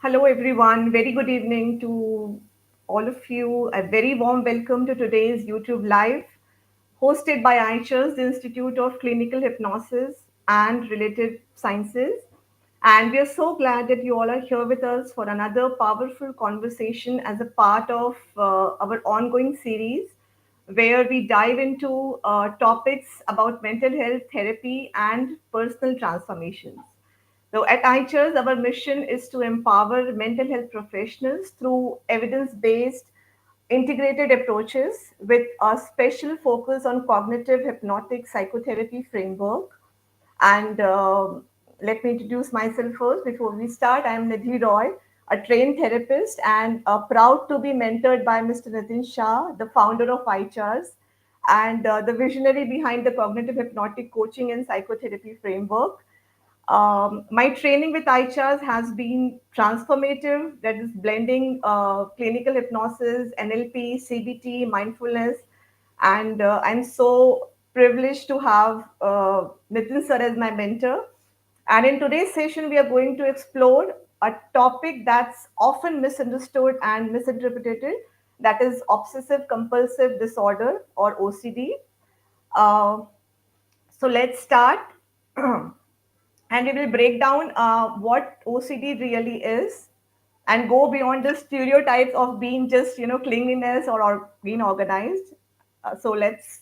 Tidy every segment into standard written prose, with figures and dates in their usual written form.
Hello, everyone. Very good evening to all of you. A very warm welcome to today's YouTube Live, hosted by ICHARS, the Institute of Clinical Hypnosis and Related Sciences. And we are so glad that you all are here with us for another powerful conversation as a part of our ongoing series, where we dive into topics about mental health therapy and personal transformations. So at iChairs, our mission is to empower mental health professionals through evidence-based integrated approaches with a special focus on cognitive hypnotic psychotherapy framework. And let me introduce myself first before we start. I am Nidhi Roy, a trained therapist and proud to be mentored by Mr. Nitin Shah, the founder of iChars and the visionary behind the cognitive hypnotic coaching and psychotherapy framework. My training with ICHARS has been transformative, that is, blending clinical hypnosis, NLP, CBT, mindfulness. And I'm so privileged to have Nitin Sir as my mentor. And in today's session, we are going to explore a topic that's often misunderstood and misinterpreted, that is obsessive compulsive disorder or OCD. Uh, so let's start. And we will break down what OCD really is and go beyond the stereotypes of being just cleanliness or being organized. So let's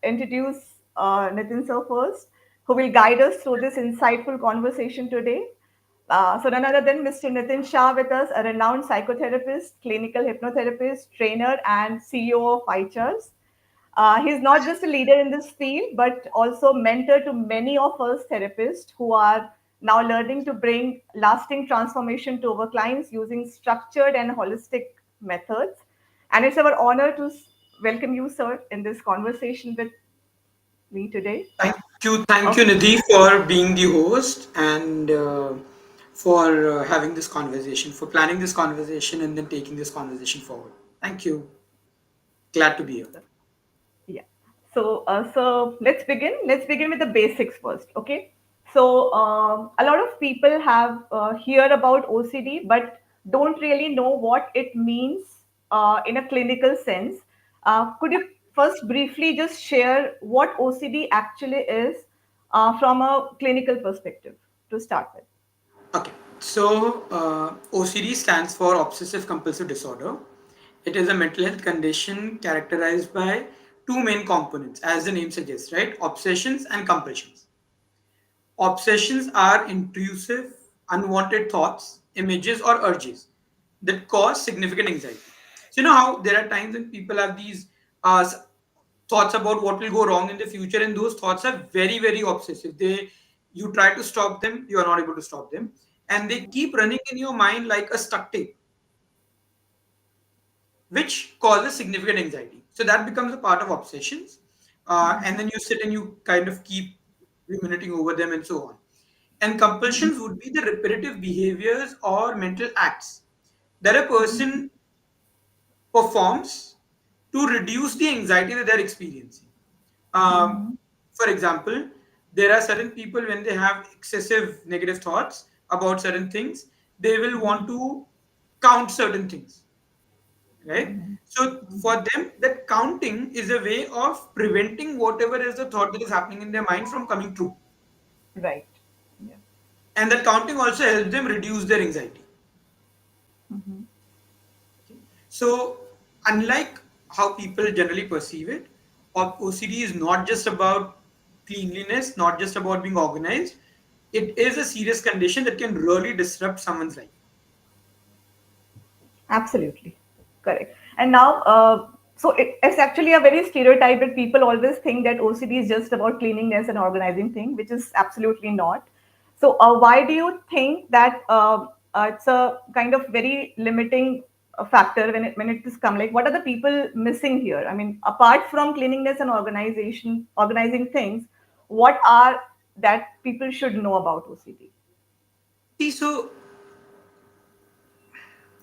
introduce Nitin sir first, who will guide us through this insightful conversation today. So none other than Mr. Nitin Shah with us, a renowned psychotherapist, clinical hypnotherapist, trainer, and CEO of iChars. He's not just a leader in this field, but also mentor to many of us therapists who are now learning to bring lasting transformation to our clients using structured and holistic methods. And it's our honor to welcome you, sir, in this conversation with me today. Thank you, Okay. Nidhi, for being the host and for having this conversation, for planning this conversation and then taking this conversation forward. Thank you. Glad to be here. Yeah. So let's begin. Let's begin with the basics first. Okay. So a lot of people have hear about OCD, but don't really know what it means in a clinical sense. Could you first briefly just share what OCD actually is from a clinical perspective to start with? Okay, so OCD stands for Obsessive Compulsive Disorder. It is a mental health condition characterized by two main components, as the name suggests, right? Obsessions and compulsions. Obsessions are intrusive, unwanted thoughts, images, or urges that cause significant anxiety. So, you know how there are times when people have these thoughts about what will go wrong in the future, and those thoughts are very, very obsessive. You try to stop them, you are not able to stop them, and they keep running in your mind like a stuck tape, which causes significant anxiety. So that becomes a part of obsessions. And then you sit and you kind of keep ruminating over them and so on. And compulsions would be the repetitive behaviors or mental acts that a person performs to reduce the anxiety that they're experiencing. Um, for example, there are certain people when they have excessive negative thoughts about certain things, they will want to count certain things, right? So for them, that counting is a way of preventing whatever is the thought that is happening in their mind from coming true. Right. Yeah. And that counting also helps them reduce their anxiety. So, unlike how people generally perceive it, OCD is not just about cleanliness, not just about being organized. It is a serious condition that can really disrupt someone's life. Absolutely correct. And now, it's actually a very stereotype that people always think that OCD is just about cleanliness and organizing thing, which is absolutely not. So, why do you think that it's a kind of very limiting factor when it is come? Like, what are the people missing here? I mean, apart from cleanliness and organizing things, what are that people should know about OCD? See, so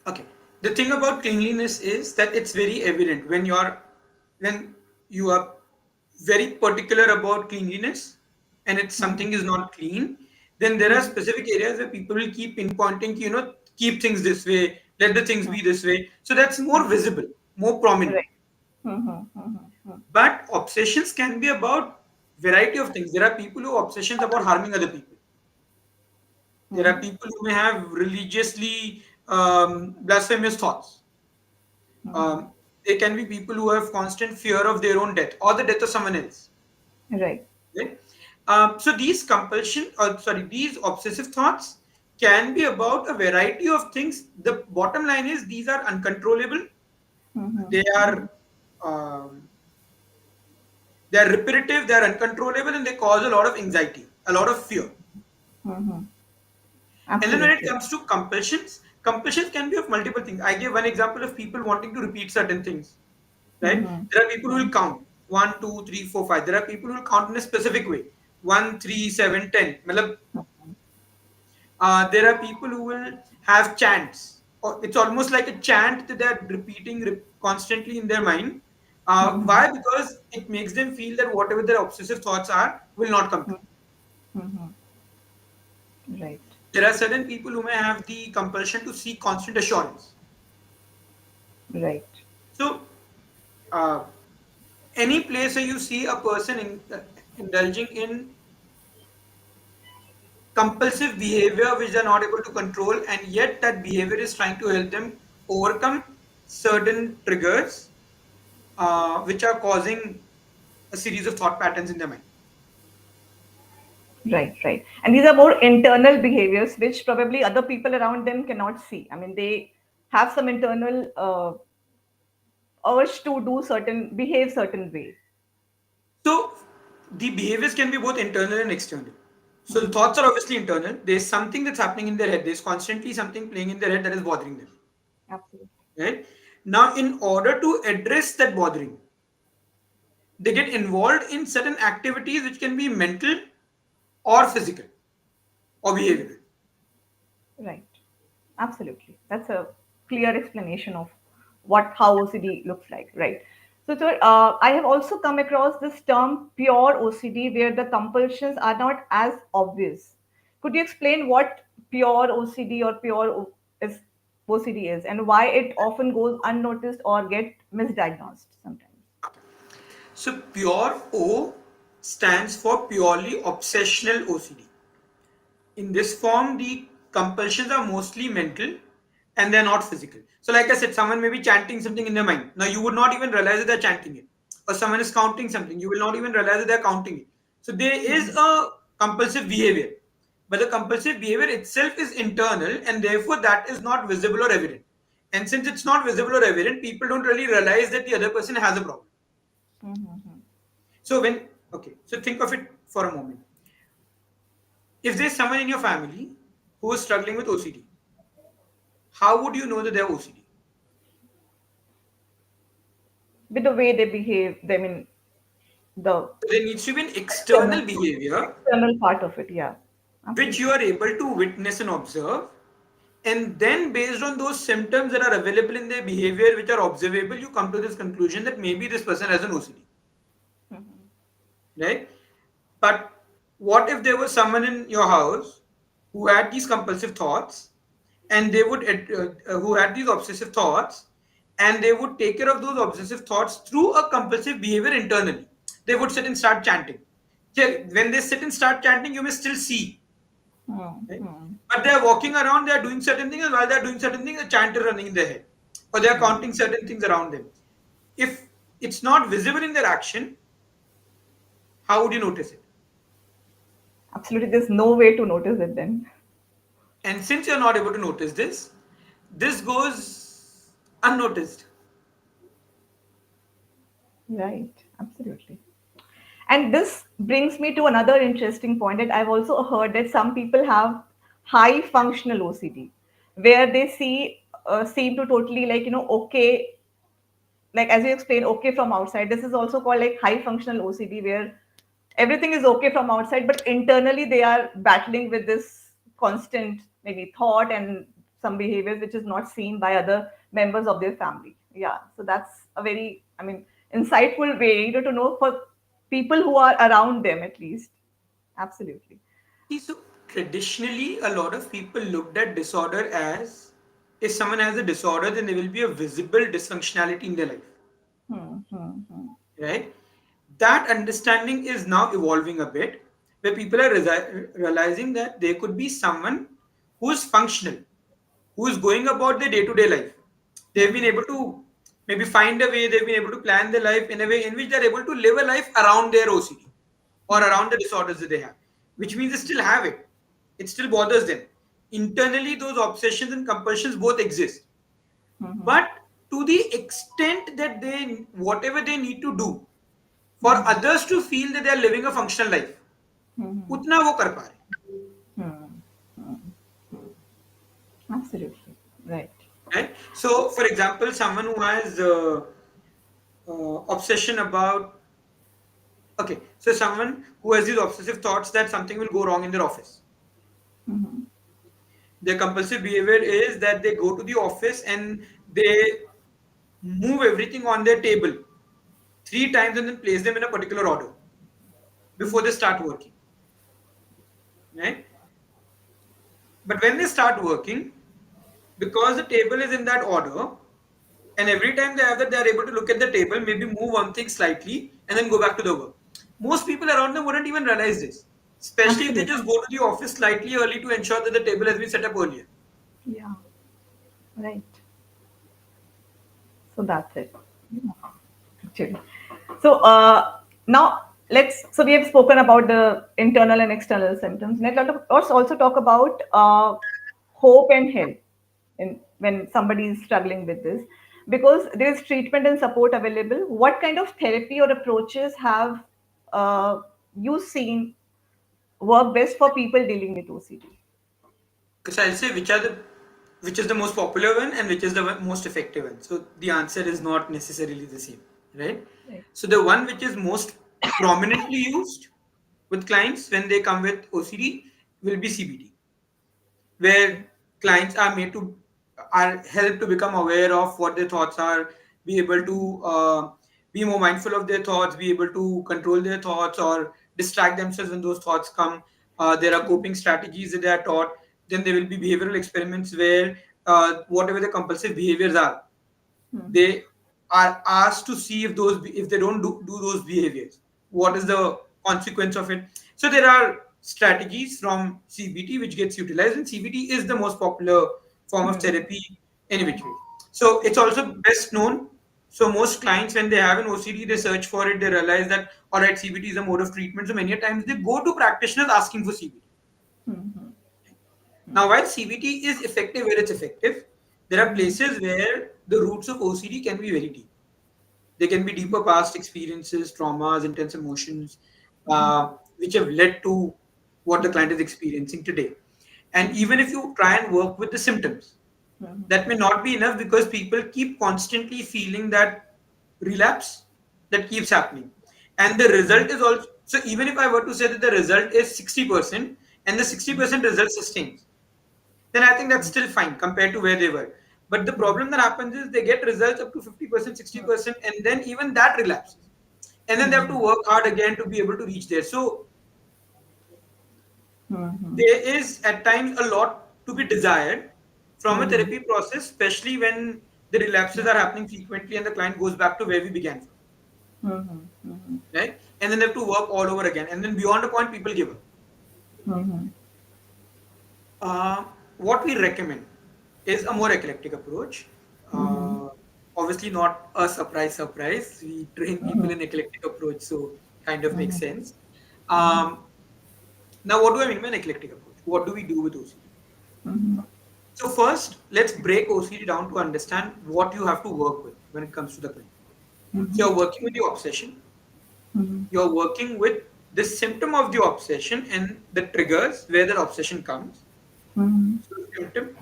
okay, the thing about cleanliness is that it's very evident when you are very particular about cleanliness and it's something is not clean, Then there are specific areas where people will keep pinpointing, keep things this way, let the things be this way. So that's more visible, more prominent. Right. Mm-hmm. Mm-hmm. But obsessions can be about variety of things. There are people who have obsessions about harming other people. There are Mm-hmm. people who may have religiously blasphemous thoughts. Mm-hmm. Um, there can be people who have constant fear of their own death or the death of someone else. Right. Right? So these these obsessive thoughts can be about a variety of things. The bottom line is these are uncontrollable. Mm-hmm. They Mm-hmm. are um, they are repetitive. They are uncontrollable, and they cause a lot of anxiety, a lot of fear. Mm-hmm. And then when it Absolutely. comes to compulsions, compulsions can be of multiple things. I gave one example of people wanting to repeat certain things. Right? Mm-hmm. There are people who Mm-hmm. will count 1, 2, 3, 4, 5. There are people who will count in a specific way. 1, 3, 7, 10. There are people who will have chants. Or it's almost like a chant that they're repeating constantly in their mind. Mm-hmm. Why? Because it makes them feel that whatever their obsessive thoughts are will not come true. Mm-hmm. Right. There are certain people who may have the compulsion to seek constant assurance. Right. So, uh, any place where you see a person indulging in compulsive behavior which they're not able to control, and yet that behavior is trying to help them overcome certain triggers which are causing a series of thought patterns in their mind. Right, right. And these are more internal behaviors which probably other people around them cannot see. I mean, they have some internal urge to do certain, behave certain way. So the behaviors can be both internal and external. So the Hmm. thoughts are obviously internal. There's something that's happening in their head. There's constantly something playing in their head that is bothering them. Absolutely. Right? Now, in order to address that bothering, they get involved in certain activities which can be mental or physical or behavioral. Right. Absolutely. That's a clear explanation of what how OCD looks like. Right. So I have also come across this term pure OCD where the compulsions are not as obvious. Could you explain what pure OCD or is OCD is and why it often goes unnoticed or get misdiagnosed sometimes? So pure O stands for purely obsessional OCD. In this form, the compulsions are mostly mental and they're not physical. So, like I said, someone may be chanting something in their mind. Now, you would not even realize that they're chanting it. Or someone is counting something. You will not even realize that they're counting it. So, there is a compulsive behavior. But the compulsive behavior itself is internal and therefore that is not visible or evident. And since it's not visible or evident, people don't really realize that the other person has a problem. Mm-hmm. So, okay, so think of it for a moment. If there's someone in your family who is struggling with OCD, how would you know that they're OCD? With the way they behave, I mean the There needs to be an external, external behavior external part of it. Yeah, which you absolutely. are able to witness and observe. And then, based on those symptoms that are available in their behavior, which are observable, you come to this conclusion that maybe this person has an OCD, right? But what if there was someone in your house who had these compulsive thoughts and who had these obsessive thoughts and they would take care of those obsessive thoughts through a compulsive behavior internally? They would sit and start chanting. When they sit and start chanting, you may still see, right? Mm-hmm. But they are walking around, they are doing certain things, and while they are doing certain things, a chant is running in their head, or they are counting certain things around them. If it's not visible in their action, how would you notice it? Absolutely, there's no way to notice it then. And since you're not able to notice this, this goes unnoticed. Right, absolutely. And this brings me to another interesting point that I've also heard that some people have high functional OCD, where they seem to totally okay, like as you explained, okay from outside. This is also called like high functional OCD, where everything is okay from outside, but internally they are battling with this constant maybe thought and some behaviors which is not seen by other members of their family. Yeah, so that's a very, I mean, insightful way to know for people who are around them at least. Absolutely. See, so Traditionally, a lot of people looked at disorder as if someone has a disorder, then there will be a visible dysfunctionality in their life, Hmm, hmm, hmm, right? That understanding is now evolving a bit, where people are realizing that there could be someone who is functional, who is going about their day to day life. They've been hmm, able to maybe find a way, they've been able to plan their life in a way in which they're able to live a life around their OCD or around the disorders that they have, which means they still have it. It still bothers them. Internally, those obsessions and compulsions both exist. hmm, But to the extent that they, whatever they need to do for hmm, others to feel that they are living a functional life, hmm, उतना वो कर पा रहे हैं, hmm. Absolutely. Right. right? So, for example, someone who has obsession about, okay, so someone who has these obsessive thoughts that something will go wrong in their office. Hmm, Their compulsive behavior is that they go to the office and they move everything on their table three times and then place them in a particular order before they start working, right? But when they start working, because the table is in that order, and every time they have that, they are able to look at the table, maybe move one thing slightly, and then go back to the work. Most people around them wouldn't even realize this, especially if they Absolutely. just go to the office slightly early to ensure that the table has been set up earlier. Yeah. Right. So that's it. Actually. So now so we have spoken about the internal and external symptoms. Let's also talk about hope and help in when somebody is struggling with this, because there is treatment and support available. What kind of therapy or approaches have you seen work best for people dealing with OCD? Because I'll say which is the most popular one and which is the most effective one. So the answer is not necessarily the same, right? Right. So the one which is most prominently used with clients when they come with OCD will be CBT, where clients are made to are helped to become aware of what their thoughts are, be able to be more mindful of their thoughts, be able to control their thoughts or distract themselves when those thoughts come. There are coping strategies that they are taught. Then there will be behavioral experiments where whatever the compulsive behaviors are, Hmm. they are asked to see if they don't do those behaviors, what is the consequence of it. So there are strategies from CBT which gets utilized, and CBT is the most popular form of Hmm. therapy in which way. So it's also best known. So most clients, when they have an OCD, they search for it, they realize that all right, CBT is a mode of treatment, so many times they go to practitioners asking for CBT. Hmm. Now, while CBT is effective where it's effective, there are Hmm. places where the roots of OCD can be very deep. They can be deeper past experiences, traumas, intense emotions, which have led to what the client is experiencing today. And even if you try and work with the symptoms, that may not be enough because people keep constantly feeling that relapse that keeps happening. And the result is also, so even if I were to say that the result is 60% and the 60% result sustains, then I think that's still fine compared to where they were. But the problem that happens is they get results up to 50%, 60%, and then even that relapses. And then they have to work hard again to be able to reach there. So there is at times a lot to be desired from a therapy process, especially when the relapses are happening frequently and the client goes back to where we began from, Hmm. Hmm. right? And then they have to work all over again. And then beyond a point, people give up. Hmm. Uh, what we recommend is a more eclectic approach. Hmm. Uh, Obviously, not a surprise. We train people in eclectic approach, so kind of makes sense. Um, Now, what do I mean by an eclectic approach? What do we do with OCD? So, first, let's break OCD down to understand what you have to work with when it comes to the client. So, you're working with the obsession, you're working with the symptom of the obsession and the triggers where that obsession comes. So, symptom,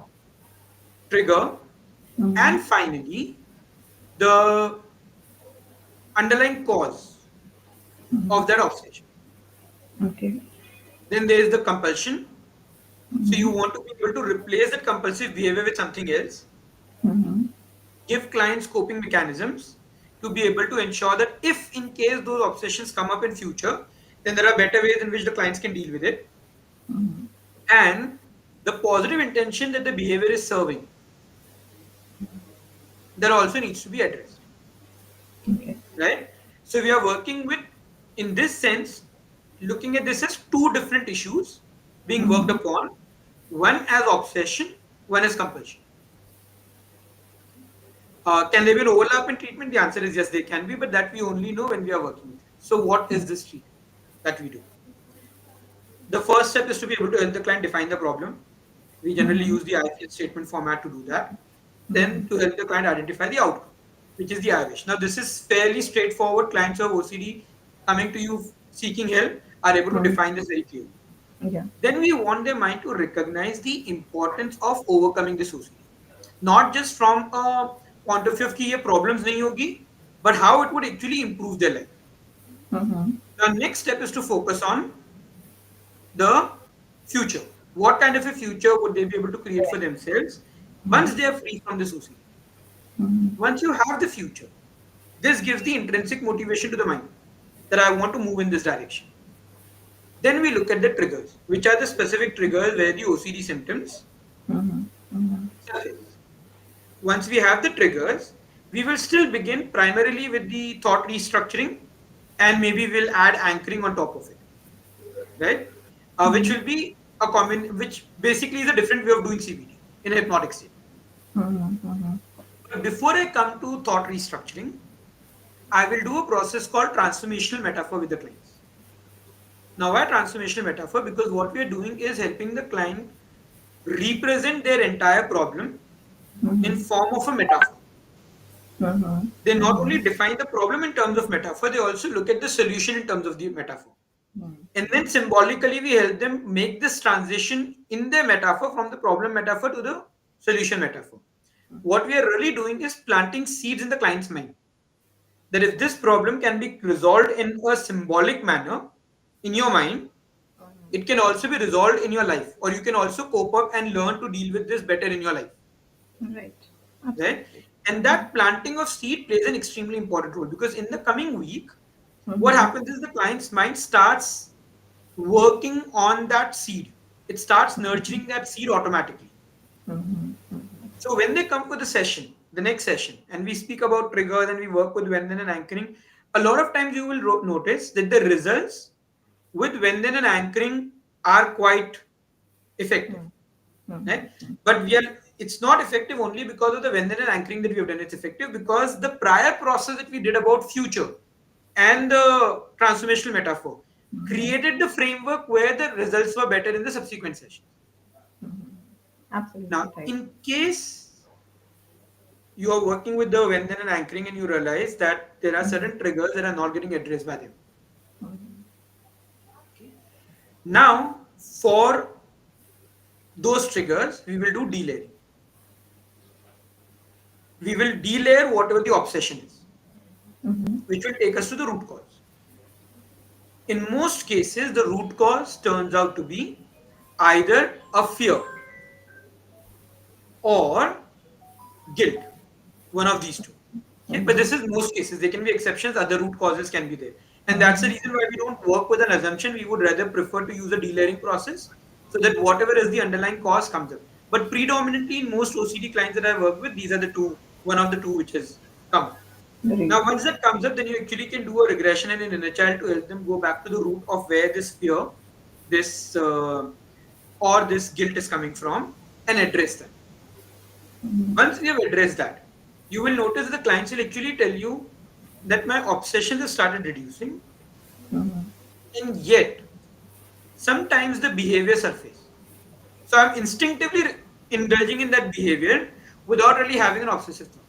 trigger, and finally, the underlying cause of that obsession. Okay. Then there is the compulsion. So you want to be able to replace that compulsive behavior with something else. Give clients coping mechanisms to be able to ensure that if in case those obsessions come up in future, then there are better ways in which the clients can deal with it. and the positive intention that the behavior is serving, that also needs to be addressed, Okay. right? So we are working with, in this sense, looking at this as two different issues being worked upon, one as obsession, one as compulsion. Can there be an overlap in treatment? The answer is yes, they can be, but that we only know when we are working with it. So what is this treatment that we do? The first step is to be able to help the client define the problem. We generally use the ICHARS statement format to do that. Then to help the client identify the outcome, which is the I wish. Now this is fairly straightforward. Clients who have OCD coming to you seeking help are able to define this very clearly. Yeah. Then we want their mind to recognize the importance of overcoming this OCD. Not just from a point of view of कि ये problems नहीं होगी, but how it would actually improve their life. The next step is to focus on the future. What kind of a future would they be able to create for themselves once they are free from this OCD? Once you have the future, this gives the intrinsic motivation to the mind that I want to move in this direction. Then we look at the triggers, which are the specific triggers where the OCD symptoms surface. Once we have the triggers, we will still begin primarily with the thought restructuring, and maybe we'll add anchoring on top of it, right? Which will be a common, which basically is a different way of doing CBD in a hypnotic state. But before I come to thought restructuring, I will do a process called transformational metaphor with the clients. Now, why transformational metaphor? Because what we are doing is helping the client represent their entire problem in form of a metaphor. They not only define the problem in terms of metaphor, they also look at the solution in terms of the metaphor. And then symbolically, we help them make this transition in their metaphor from the problem metaphor to the solution metaphor. What we are really doing is planting seeds in the client's mind, that if this problem can be resolved in a symbolic manner in your mind, it can also be resolved in your life, or you can also cope up and learn to deal with this better in your life, Right. right? Absolutely. And that planting of seed plays an extremely important role, because in the coming week, what happens is the client's mind starts working on that seed. It starts nurturing that seed automatically. So when they come for the session, the next session, and we speak about triggers and we work with Venden and anchoring, a lot of times you will notice that the results with Venden and anchoring are quite effective, right? But we are, it's not effective only because of the Venden and anchoring that we have done. It's effective because the prior process that we did about future and the transformational metaphor created the framework where the results were better in the subsequent sessions. Absolutely Now, right. in case you are working with the Venden and anchoring and you realize that there are certain triggers that are not getting addressed by them. Okay. Now, for those triggers, we will do delayering. We will delayer whatever the obsession is, which will take us to the root cause. In most cases, the root cause turns out to be either a fear or guilt, one of these two. Okay, but this is most cases. There can be exceptions. Other root causes can be there, and that's the reason why we don't work with an assumption. We would rather prefer to use a delayering process so that whatever is the underlying cause comes up. But predominantly in most OCD clients that I work with, these are the two. One of the two which has come up. The Now, reason. once that comes up, then you actually can do a regression and an inner child to help them go back to the root of where this fear, this or this guilt is coming from, and address that. Once we have addressed that, you will notice the clients will actually tell you that my obsessions have started reducing, and yet sometimes the behavior surface. So I'm instinctively indulging in that behavior without really having an obsessive thought.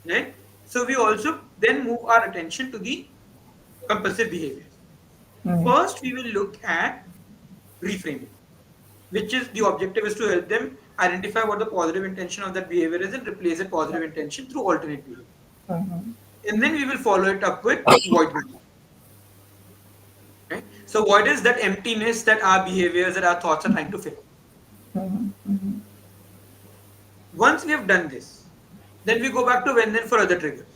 Right? So we also then move our attention to the compulsive behaviors. First, we will look at reframing, which is the objective is to help them identify what the positive intention of that behavior is and replace that positive intention through alternate behavior. And then we will follow it up with void banking. Right? So void is that emptiness that our behaviors, that our thoughts are trying to fill. Once we have done this, then we go back to when then for other triggers.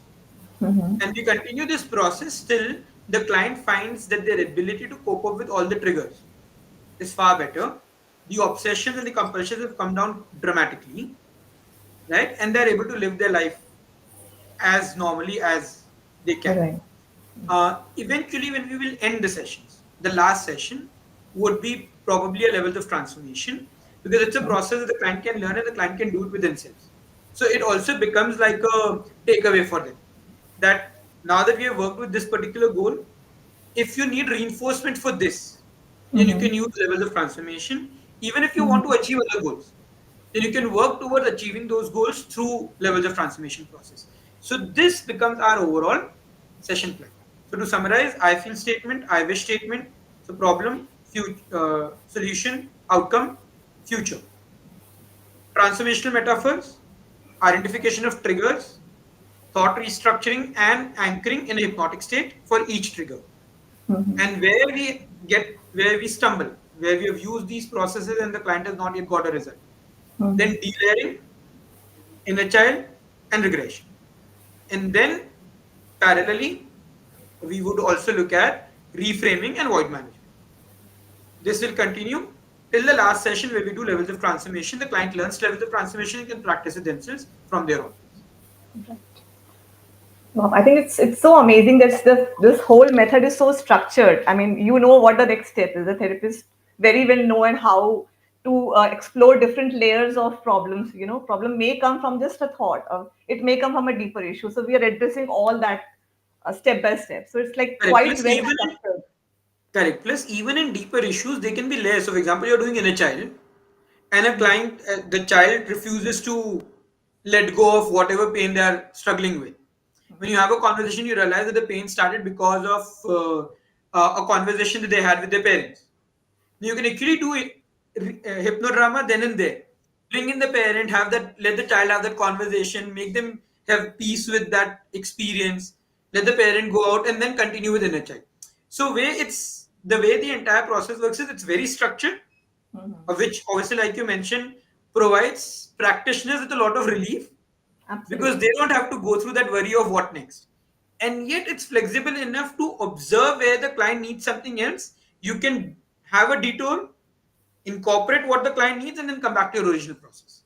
And we continue this process till the client finds that their ability to cope up with all the triggers is far better. the obsessions and the compulsions have come down dramatically, right? And they're able to live their life as normally as they can. Right. Eventually, when we will end the sessions, the last session would be probably a level of transformation, because it's a process that the client can learn and the client can do it with themselves. So it also becomes like a takeaway for them, that now that we have worked with this particular goal, if you need reinforcement for this, then you Mm-hmm. can use levels of transformation. Even if you want to Mm-hmm. achieve other goals, then you can work towards achieving those goals through levels of transformation process. So this becomes our overall session plan. So to summarize, I feel statement, I wish statement, so problem, future, solution, outcome, future. Transformational metaphors, identification of triggers, thought restructuring, and anchoring in a hypnotic state for each trigger. And where we stumble, where we have used these processes and the client has not yet got a result, then delayering, inner child, and regression. And then parallelly, we would also look at reframing and void management. This will continue till the last session where we do levels of transformation. The client learns levels of transformation and can practice it themselves from there onwards. Wow, I think it's so amazing that this whole method is so structured. I mean, you know what the next step is. The therapist very well know and how to explore different layers of problems. You know, problem may come from just a thought, or it may come from a deeper issue. So we are addressing all that step by step. So it's like Correct. quite well structured. Correct. Plus, even in deeper issues, they can be layers. So, for example, you're doing inner child, and a client, the child refuses to let go of whatever pain they are struggling with. When you have a conversation, you realize that the pain started because of a conversation that they had with their parents. You can actually do hypnodrama then and there. Bring in the parent, have that, let the child have that conversation, make them have peace with that experience. Let the parent go out and then continue with inner child. So way it's the way the entire process works is it's very structured, which obviously, like you mentioned, provides practitioners with a lot of relief, because they Absolutely. don't have to go through that worry of what next. And yet it's flexible enough to observe where the client needs something else. You can have a detour, incorporate what the client needs, and then come back to your original process.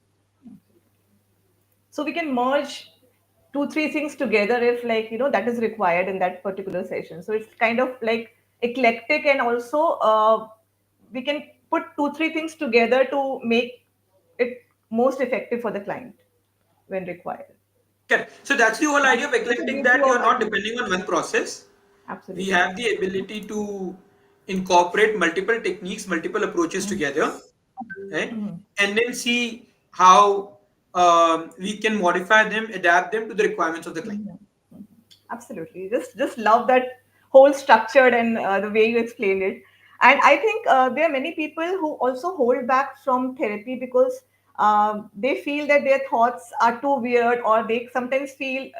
So we can merge two three things together if, like, that is required in that particular session. So it's kind of like eclectic, and also we can put two three things together to make it most effective for the client when required. Correct. So that's the whole idea of That's the eclectic, beauty that of, you're I not think, depending on one process. We absolutely. have the ability to incorporate multiple techniques, multiple approaches together, right? And then see how we can modify them, adapt them to the requirements of the client. Absolutely. Just love that whole structured and the way you explained it. And I think there are many people who also hold back from therapy because they feel that their thoughts are too weird, or they sometimes feel,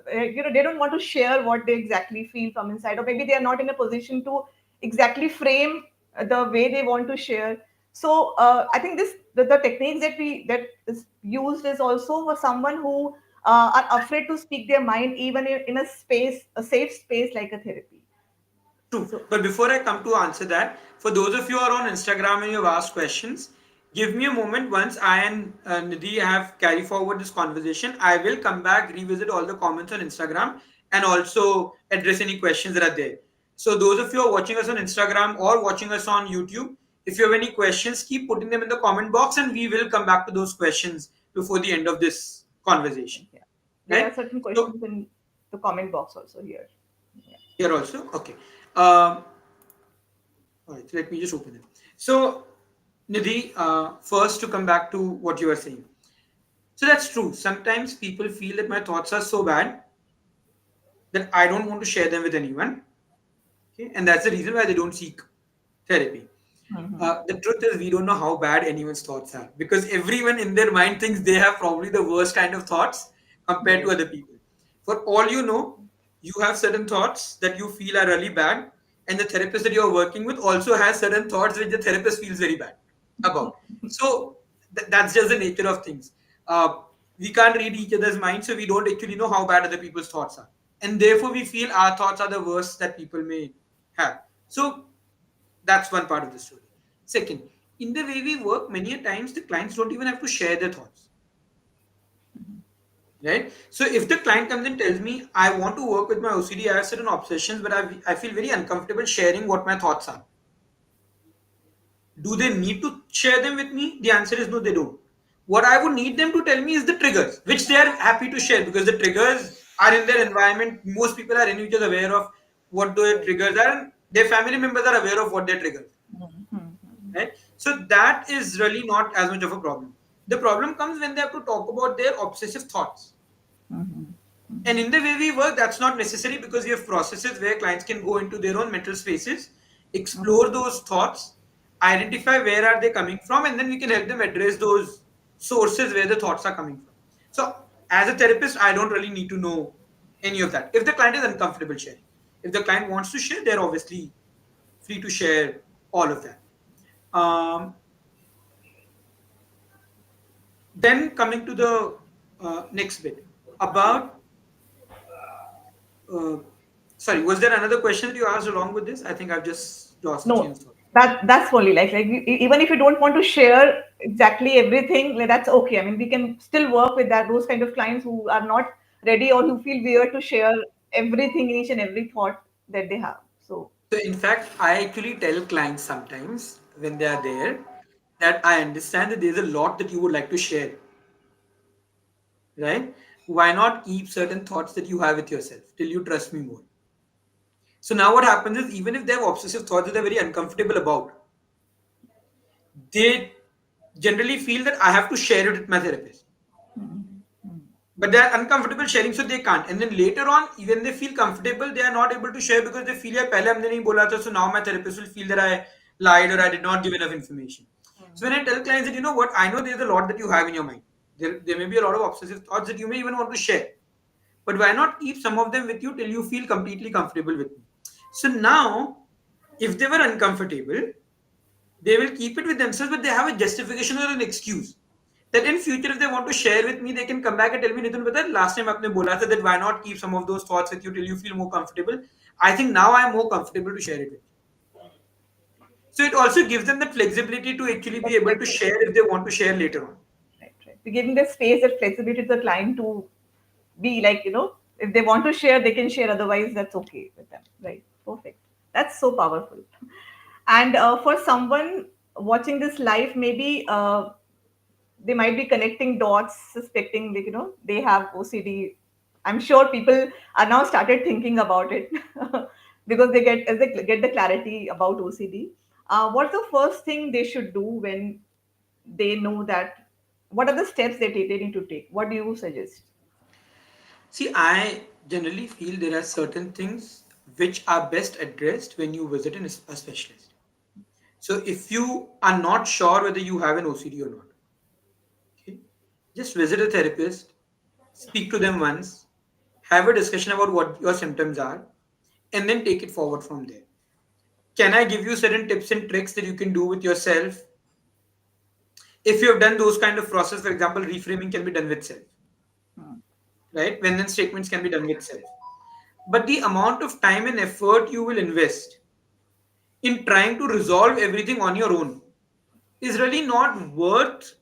they don't want to share what they exactly feel from inside, or maybe they are not in a position to exactly frame the way they want to share. So I think the techniques that is used is also for someone who are afraid to speak their mind, even in a safe space like a therapy. True. So But before I come to answer that, for those of you who are on Instagram and you have asked questions, give me a moment. Once I and Nidhi have carry forward this conversation, I will come back, revisit all the comments on Instagram, and also address any questions that are there. So those of you who are watching us on Instagram or watching us on YouTube, if you have any questions, keep putting them in the comment box, and we will come back to those questions before the end of this conversation. yeah, there are Right? certain So questions in the comment box also here. Yeah. here also, okay. Um, All right, so let me just open it. So, Nidhi, first to come back to what you were saying. So that's true. Sometimes people feel that my thoughts are so bad that I don't want to share them with anyone. Okay, and that's the reason why they don't seek therapy. The truth is, we don't know how bad anyone's thoughts are, because everyone in their mind thinks they have probably the worst kind of thoughts compared to Yes. other people. For all you know, you have certain thoughts that you feel are really bad, and the therapist that you're working with also has certain thoughts which the therapist feels very bad about. So that's just the nature of things. Uh, we can't read each other's minds, so we don't actually know how bad other people's thoughts are, and therefore we feel our thoughts are the worst that people may have. So that's one part of the story. Second, in the way we work, many a times the clients don't even have to share their thoughts, right? So if the client comes and tells me, I want to work with my OCD, I have certain obsessions, but I feel very uncomfortable sharing what my thoughts are. Do they need to share them with me? The answer is no, they don't. What I would need them to tell me is the triggers, which they are happy to share because the triggers are in their environment. Most people are individuals aware of what their Right. triggers are, and their family members are aware of what their triggers are, right? So that is really not as much of a problem. The problem comes when they have to talk about their obsessive thoughts. And in the way we work, that's not necessary because we have processes where clients can go into their own mental spaces, explore those thoughts, identify where are they coming from, and then we can help them address those sources where the thoughts are coming from. So as a therapist, I don't really need to know any of that. If the client is uncomfortable sharing, if the client wants to share, they're obviously free to share all of that. Um, then coming to the next bit about Uh, sorry, was there another question that you asked along with this? I think I've just lost the chain No, of thought. that's only like even if you don't want to share exactly everything, like, that's okay. I mean, we can still work with that those kind of clients who are not ready or who feel weird to share everything, each and every thought that they have. So So, in fact, I actually tell clients sometimes when they are there that I understand that there's a lot that you would like to share, right? Why not keep certain thoughts that you have with yourself till you trust me more? So, now what happens is even if they have obsessive thoughts that they're very uncomfortable about, they generally feel that I have to share it with my therapist. But they are uncomfortable sharing, so they can't. And then later on, when they feel comfortable, they are not able to share because they feel, yeah, पहले हमने नहीं बोला था, so now my therapist will feel that I lied or I did not give enough information. So when I tell clients that, you know what, I know there's a lot that you have in your mind. There may be a lot of obsessive thoughts that you may even want to share. But why not keep some of them with you till you feel completely comfortable with me? So now, if they were uncomfortable, they will keep it with themselves, but they have a justification or an excuse that in future if they want to share with me, they can come back and tell me, Nitin, but last time आपने बोला था that why not keep some of those thoughts with you till you feel more comfortable. I think now I am more comfortable to share it with you. So it also gives them that flexibility to actually be that's able to flexibility. share if they want to share later on. Right, right. We're giving the space and flexibility to the client to be like, if they want to share, they can share. Otherwise, that's okay with them. Right. Perfect. That's so powerful. And for someone watching this live, maybe they might be connecting dots, suspecting like, they have OCD. I'm sure people are now started thinking about it because they get as they get the clarity about OCD. What's the first thing they should do when they know that? What are the steps that they need to take? What do you suggest? See, I generally feel there are certain things which are best addressed when you visit a specialist. So if you are not sure whether you have an OCD or not, okay, just visit a therapist, speak to them once, have a discussion about what your symptoms are, and then take it forward from there. Can I give you certain tips and tricks that you can do with yourself? If you have done those kind of process, for example, reframing can be done with self, right? When then statements can be done with self. But the amount of time and effort you will invest in trying to resolve everything on your own is really not worth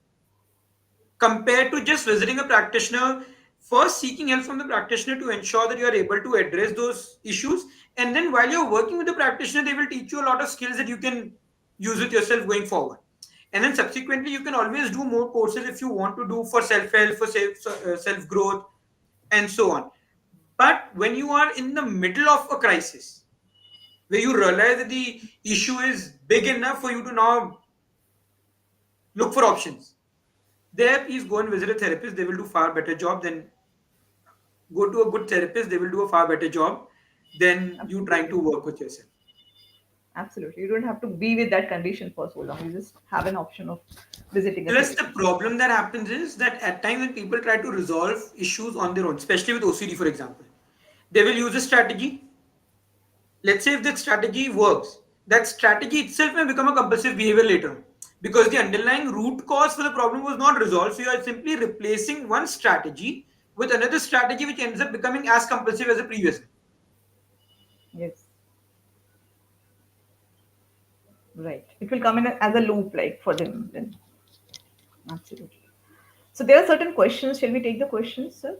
compared to just visiting a practitioner, first seeking help from the practitioner to ensure that you are able to address those issues, and then while you're working with the practitioner they will teach you a lot of skills that you can use with yourself going forward. And then subsequently you can always do more courses if you want to do for self help, for self growth, and so on. But when you are in the middle of a crisis where you realize that the issue is big enough for you to now look for options, there please go and visit a therapist. They will do far better job than go to a good therapist. They will do a far better job than you trying to Absolutely. work with yourself. Absolutely. You don't have to be with that condition for so long. You just have an option of visiting a Plus, the therapist. problem that happens is that at times when people try to resolve issues on their own, especially with OCD, for example, they will use a strategy. Let's say if that strategy works, that strategy itself may become a compulsive behavior later on because the underlying root cause for the problem was not resolved. So you are simply replacing one strategy with another strategy, which ends up becoming as compulsive as the previous one. Yes. Right. It will come in as a loop, like for them. Then absolutely. So there are certain questions. Shall we take the questions, sir?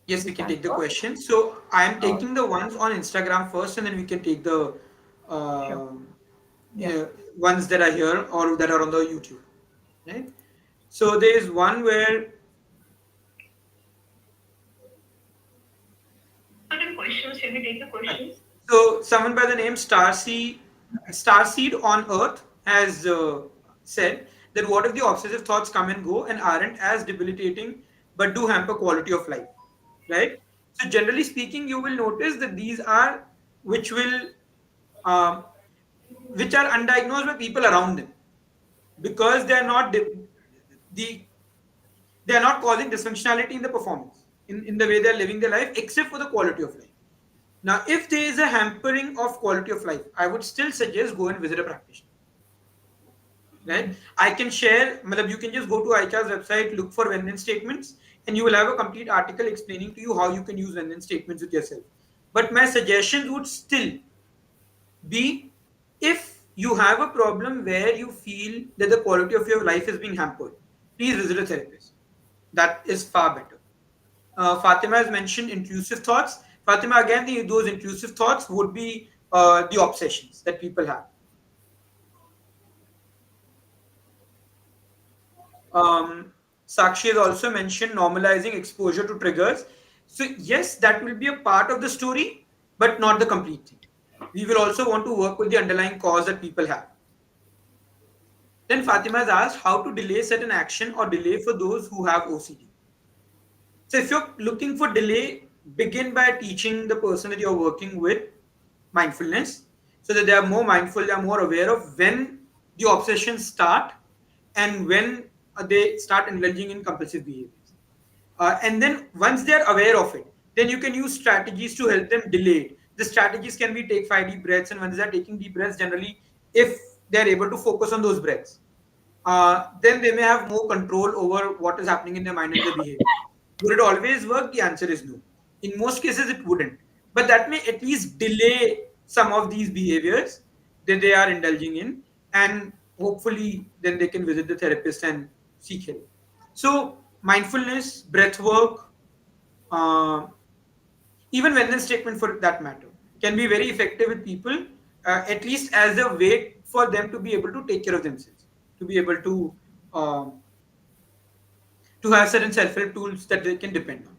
Yes, The we can chat take the box. question. So I am Uh, taking the ones on Instagram first, and then we can take the sure. uh, Yeah. ones that are here or that are on the YouTube. Right. So there is one where Certain questions. Shall we take the right. questions? So someone by the name Starseed on Earth has said that what if the obsessive thoughts come and go and aren't as debilitating but do hamper quality of life, right? So generally speaking, you will notice that these are which will um, which are undiagnosed by people around them because the they are not causing dysfunctionality in the performance in the way they are living their life except for the quality of life. Now, if there is a hampering of quality of life, I would still suggest go and visit a practitioner. Right? I can share, matlab, you can just go to ICHARS website, look for Venn statements, and you will have a complete article explaining to you how you can use Venn statements with yourself. But my suggestions would still be if you have a problem where you feel that the quality of your life is being hampered, please visit a therapist. That is far better. Fatima has mentioned intrusive thoughts. Fatima, again, those intrusive thoughts would be the obsessions that people have. Sakshi has also mentioned normalizing exposure to triggers. So, yes, that will be a part of the story, but not the complete thing. We will also want to work with the underlying cause that people have. Then Fatima has asked how to delay certain action or delay for those who have OCD. So if you're looking for delay, begin by teaching the person that you're working with mindfulness so that they are more mindful, they are more aware of when the obsessions start and when they start indulging in compulsive behaviors. And then once they're aware of it, then you can use strategies to help them delay it. The strategies can be take 5 deep breaths, and once they're taking deep breaths, generally, if they're able to focus on those breaths, then they may have more control over what is happening in their mind and their behavior. Would it always work? The answer is no. In most cases, it wouldn't. But that may at least delay some of these behaviors that they are indulging in, and hopefully, then they can visit the therapist and seek help. So, mindfulness, breath work, uh, even wellness statement for that matter, can be very effective with people, at least as a way for them to be able to take care of themselves, to be able um, to have certain self-help tools that they can depend on.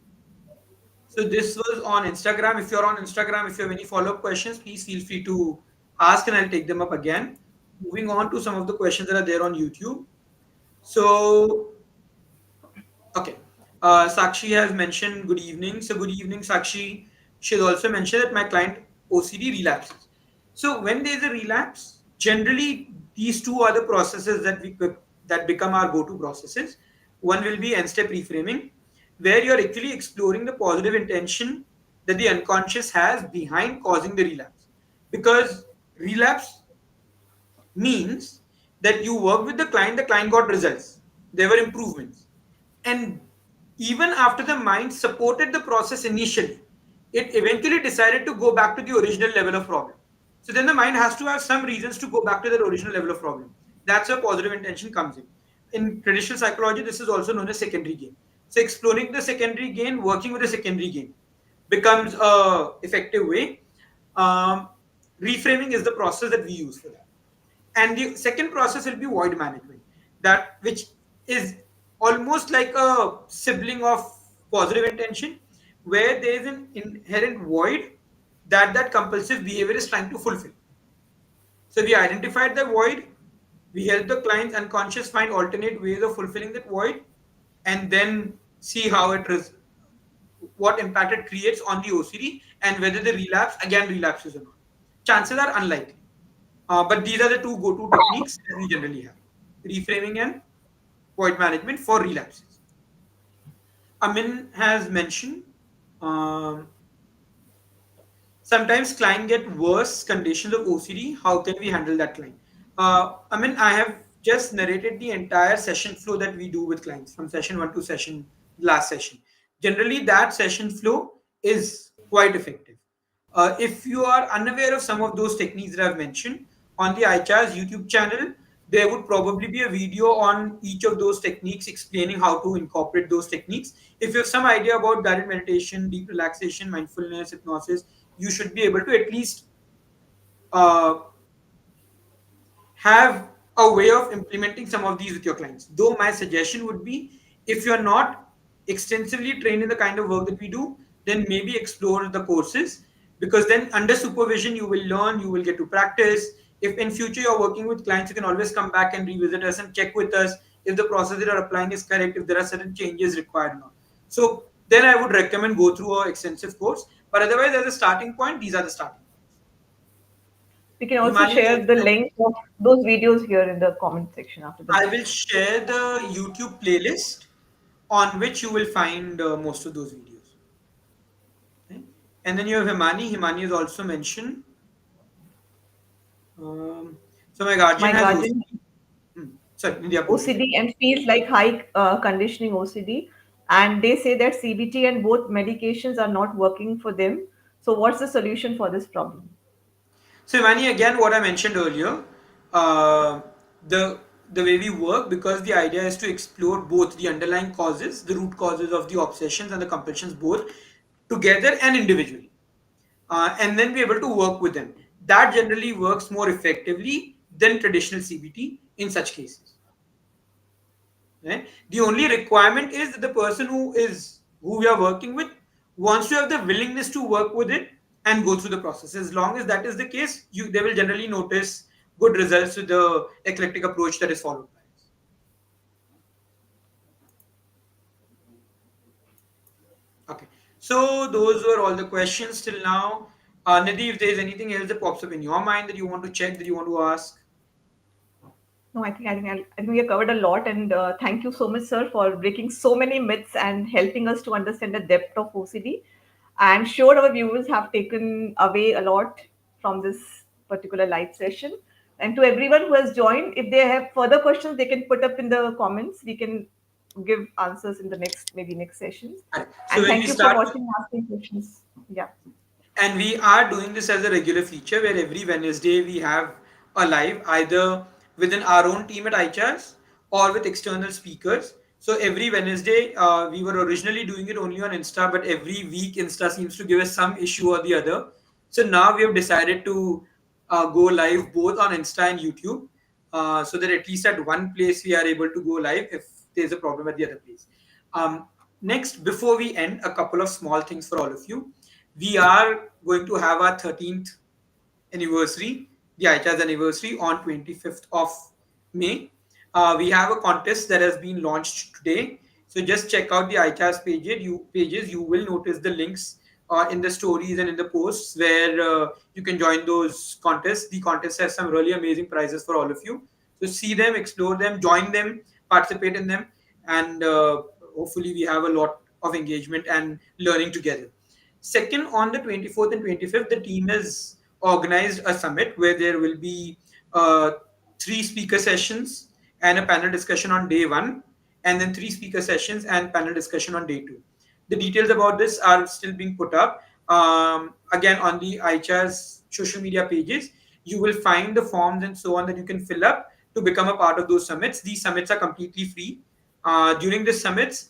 So this was on Instagram. If you're on Instagram, if you have any follow-up questions, please feel free to ask and I'll take them up again. Moving on to some of the questions that are there on YouTube. So okay. Sakshi has mentioned good evening. So good evening, Sakshi. She's also mentioned that my client OCD relapses. So when there is a relapse, generally these two are the processes that become our go-to processes. One will be end-step reframing, where you're actually exploring the positive intention that the unconscious has behind causing the relapse. Because relapse means that you work with the client got results, there were improvements, and even after the mind supported the process initially, it eventually decided to go back to the original level of problem. So then the mind has to have some reasons to go back to that original level of problem. That's where positive intention comes in traditional psychology. This is also known as secondary gain. So exploring the secondary gain, working with the secondary gain becomes a effective way. um, Reframing is the process that we use for that, and the second process will be void management, that which is almost like a sibling of positive intention, where there is an inherent void that compulsive behavior is trying to fulfill. So we identified the void, we help the client's unconscious find alternate ways of fulfilling that void, and then see how what impact it creates on the OCD and whether the relapse again relapses or not. Chances are unlikely. But these are the two go-to techniques that we generally have: reframing and void management for relapses. Amin has mentioned um, sometimes client get worse conditions of OCD. How can we handle that client? I have just narrated the entire session flow that we do with clients from session one to session last session. Generally, that session flow is quite effective. If you are unaware of some of those techniques that I've mentioned, on the iChar's YouTube channel, there would probably be a video on each of those techniques explaining how to incorporate those techniques. If you have some idea about guided meditation, deep relaxation, mindfulness, hypnosis, you should be able to at least uh, have a way of implementing some of these with your clients. Though my suggestion would be, if you're not extensively trained in the kind of work that we do, then maybe explore the courses, because then under supervision you will learn, you will get to practice. If in future you're working with clients, you can always come back and revisit us and check with us if the process that you're applying is correct, if there are certain changes required or not. So then I would recommend go through an extensive course. But otherwise, as a starting point, these are the starting points. We can also Himani, share the link of those videos here in the comment section after the I live. will share the YouTube playlist on which you will find most of those videos. Okay? And then you have Himani. Himani is also mentioned. Um, so my guardian My has guardian OCD. Sorry, India, please. OCD and feels like high conditioning OCD, and they say that CBT and both medications are not working for them. So, what's the solution for this problem? So Himani, again, what I mentioned earlier, uh, the the way we work, because the idea is to explore both the underlying causes, the root causes of the obsessions and the compulsions, both together and individually, and then be able to work with them. That generally works more effectively than traditional CBT in such cases. Right? The only requirement is that the person who we are working with wants to have the willingness to work with it and go through the process. As long as that is the case, they will generally notice good results with the eclectic approach that is followed by us. Okay. So those were all the questions till now. Nidhi, if there is anything else that pops up in your mind that you want to check, that you want to ask. No, I think we have covered a lot, and thank you so much, sir, for breaking so many myths and helping us to understand the depth of OCD. I'm sure our viewers have taken away a lot from this particular live session. And to everyone who has joined, if they have further questions, they can put up in the comments. We can give answers in the next sessions. Right. So And when thank we you for start watching and asking questions. Yeah. and we are doing this as a regular feature where every Wednesday we have a live either within our own team at iChars or with external speakers. So every Wednesday, we were originally doing it only on Insta, but every week Insta seems to give us some issue or the other. So now we have decided to go live both on Insta and YouTube, so that at least at one place we are able to go live if there's a problem at the other place. Um, Next, before we end, a couple of small things for all of you. We are going to have our 13th anniversary, the ICHARS anniversary on 25th of May. We have a contest that has been launched today. So just check out the ICHARS pages. You will notice the links in the stories and in the posts where you can join those contests. The contest has some really amazing prizes for all of you. So see them, explore them, join them, participate in them, and hopefully we have a lot of engagement and learning together. Second, on the 24th and 25th, the team has organized a summit where there will be three speaker sessions and a panel discussion on day one, and then three speaker sessions and panel discussion on day two. The details about this are still being put up. Again, on the iChars social media pages, you will find the forms and so on that you can fill up to become a part of those summits. These summits are completely free. During the summits,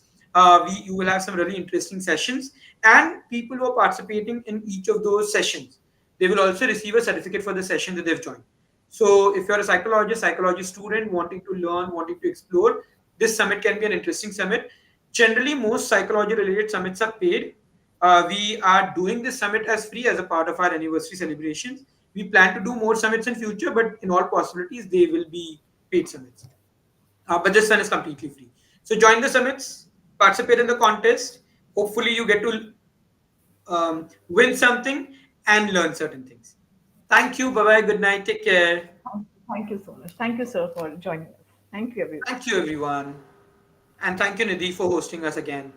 you will have some really interesting sessions, and people who are participating in each of those sessions, they will also receive a certificate for the session that they've joined. So if you're a psychology student wanting to learn, wanting to explore, this summit can be an interesting summit. Generally, most psychology related summits are paid. We are doing this summit as free as a part of our anniversary celebrations. We plan to do more summits in future, but in all possibilities, they will be paid summits. But this one is completely free. So join the summits, participate in the contest. Hopefully, you get to win something and learn certain things. Thank you. Bye bye. Good night. Take care. Thank you so much. Thank you, sir, for joining us. Thank you, everyone. Thank you, everyone. And thank you, Nidhi, for hosting us again.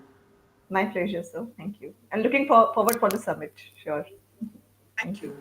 My pleasure, sir. Thank you. And looking forward for the summit. Sure. Thank Thank you. you.